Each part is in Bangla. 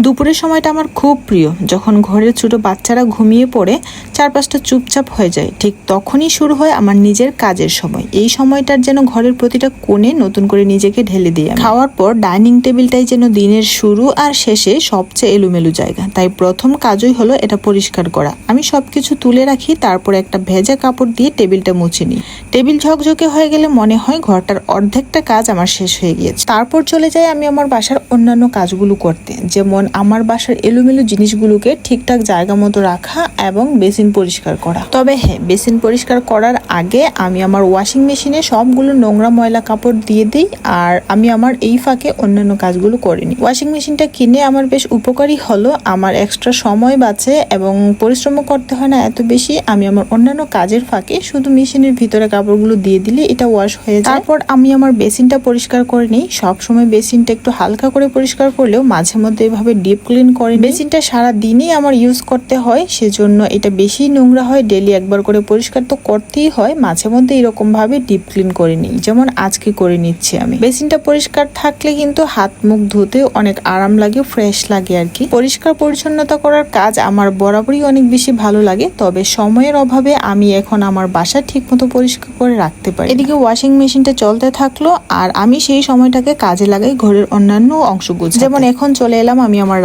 দুপুরের সময়টা আমার খুব প্রিয়। যখন ঘরের ছোট বাচ্চারা ঘুমিয়ে পড়ে, চারপাশটা চুপচাপ হয়ে যায়, ঠিক তখনই শুরু হয় আমার নিজের কাজের সময়। এই সময়টার যেন ঘরের প্রতিটা কোণে নতুন করে নিজেকে ঢেলে দিই। খাওয়ার পর ডাইনিং টেবিলটাই যেন দিনের শুরু আর শেষে সবচেয়ে এলোমেলো জায়গা। তাই প্রথম কাজই হলো এটা পরিষ্কার করা। আমি সবকিছু তুলে রাখি, তারপর একটা ভেজা কাপড় দিয়ে টেবিলটা মুছে নিই। টেবিল ঝকঝকে হয়ে গেলে মনে হয় ঘরটার অর্ধেকটা কাজ আমার শেষ হয়ে গিয়েছে। তারপর চলে যাই আমি আমার বাসার অন্যান্য কাজগুলো করতে, যেমন আমার বাসার এলোমেলো জিনিসগুলোকে ঠিকঠাক জায়গা মতো রাখা এবং বেসিন পরিষ্কার করা। তবে হ্যাঁ, বেসিন পরিষ্কার করার আগে আমি আমার ওয়াশিং মেশিনে সবগুলো নোংরা ময়লা কাপড় দিয়ে দিই, আর আমি আমার এই ফাঁকে অন্যান্য কাজগুলো করে নিই। ওয়াশিং মেশিনটা কিনে আমার বেশ উপকারী হলো, আমার এক্সট্রা সময় বাঁচে এবং পরিশ্রমও করতে হয় না এত বেশি। আমি আমার অন্যান্য কাজের ফাঁকে শুধু মেশিনের ভিতরে কাপড়গুলো দিয়ে দিলে এটা ওয়াশ হয়ে যায়। তারপর আমি আমার বেসিনটা পরিষ্কার করে নিই। সবসময় বেসিনটা একটু হালকা করে পরিষ্কার করলেও মাঝে মধ্যে এভাবে ডিপ ক্লিন করে। বেসিনটা সারা দিনই আমার ইউজ করতে হয়, সেজন্য এটা বেশি নোংরা হয়। ডেলি একবার করে পরিষ্কার তো করতেই হয়, মাঝে মধ্যে এরকম ভাবে ডিপ ক্লিন করে নিই, যেমন আজকে করে নিচ্ছি আমি। বেসিনটা পরিষ্কার থাকলে কিন্তু হাত মুখ ধুতে অনেক আরাম লাগে, ফ্রেশ লাগে আর কি। পরিষ্কার পরিচ্ছন্নতা করার কাজ আমার বরাবরই অনেক বেশি ভালো লাগে, তবে সময়ের অভাবে আমি এখন আমার বাসা ঠিক মতো পরিষ্কার করে রাখতে পারি। এদিকে ওয়াশিং মেশিনটা চলতে থাকলো আর আমি সেই সময়টাকে কাজে লাগাই ঘরের অন্যান্য অংশগুলো। যেমন এখন চলে এলাম আমি আমার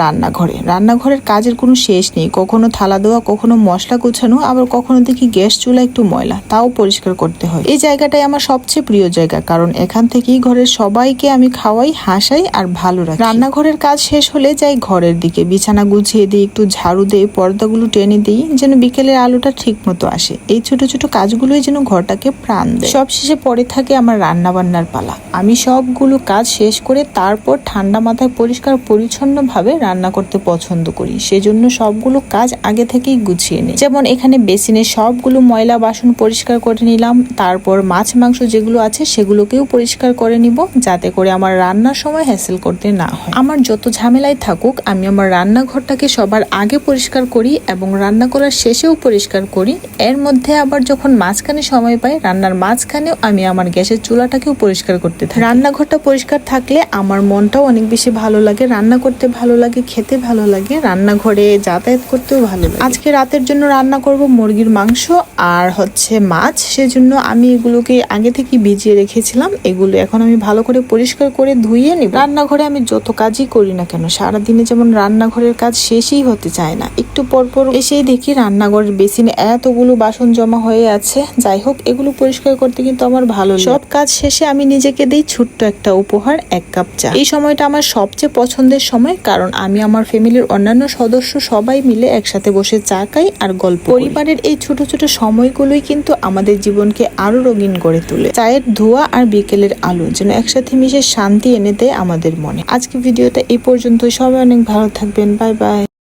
রান্নাঘরের কাজের কোনো শেষ নেই। কখনো থালা দেওয়া, কখনো মশলা গোছানো, আবার কখনো দেখি গ্যাস চুলা একটু ময়লা, তাও পরিষ্কার করতে হয়। এই জায়গাটাই আমার সবচেয়ে প্রিয় জায়গা, কারণ এখান থেকেই ঘরের সবাইকে আমি খাওয়াই, হাসাই আর ভালো রাখি। রান্নাঘরের কাজ শেষ হলে যাই ঘরের দিকে, বিছানা গুছিয়ে দিই, একটু ঝাড়ু দিই, পর্দাগুলো টেনে দিই যেন বিকেলের আলোটা ঠিক মতো আসে। এই ছোট ছোট কাজগুলোই যেন ঘরটাকে প্রাণ দেয়। সব শেষে পড়ে থাকে আমার রান্না বান্নার পালা। আমি সবগুলো কাজ শেষ করে তারপর ঠান্ডা মাথায় পরিষ্কার পরিচ্ছন্ন ভাবে রান্না করতে পছন্দ করি, সেজন্য সবগুলো কাজ আগে থেকেই গুছিয়ে নিই। যেমন এখানে বেসিনে সবগুলো ময়লা বাসন পরিষ্কার করে নিলাম, তারপর মাছ মাংস যেগুলো আছে সেগুলোকেও পরিষ্কার করে নিব, যাতে করে আমার রান্নার সময় হ্যাসেল করতে না হয়। আমার যত ঝামেলাই থাকুক, আমি আমার রান্নাঘরটাকে সবার আগে পরিষ্কার করি এবং রান্না করার শেষেও পরিষ্কার করি। এর মধ্যে আবার যখন মাঝখানে সময় পাই, রান্নার মাঝখানেও আমি আমার গ্যাসের চুলাটাকেও পরিষ্কার করতে থাকি। রান্নাঘরটা পরিষ্কার থাকলে আমার মনটাও অনেক বেশি ভালো লাগে, রান্না করতে ভালো লাগে, খেতে ভালো লাগে, রান্নাঘরে যাতায়াত করতেও ভালো লাগে। আজকে রাতের জন্য রান্না করব মুরগির মাংস আর মাছ, সেজন্য আমি এগুলোকে আগে থেকে ভিজিয়ে রেখেছিলাম। এগুলো এখন আমি ভালো করে পরিষ্কার করে ধুইয়ে নিব। রান্নাঘরে আমি যত কাজই করি না কেন, সারাদিনে যেমন রান্নাঘরের কাজ শেষই হতে চায় না। একটু পরপর এসেই দেখি রান্নাঘরের বেসিনে এতগুলো বাসন জমা হয়ে আছে। যাই হোক, এগুলো পরিষ্কার করতে কিন্তু আমার ভালো লাগে। সব কাজ শেষে আমি নিজেকে দিই ছোট্ট একটা উপহার, 1 কাপ চা। এই সময়টা আমার সবচেয়ে পছন্দের সময়, কারণ আমি আমার ফ্যামিলির অন্যান্য সদস্য সবাই মিলে একসাথে বসে চা খাই আর গল্প। পরিবারের এই ছোট ছোট সময়গুলোই কিন্তু আমাদের জীবনকে আরো রঙিন করে তোলে। চায়ের ধোঁয়া আর বিকেলের আলো যেন একসাথে মিশে শান্তি এনে দেয় আমাদের মনে। আজকে ভিডিওটা এই পর্যন্ত। সবাই অনেক ভালো থাকবেন। Bye bye.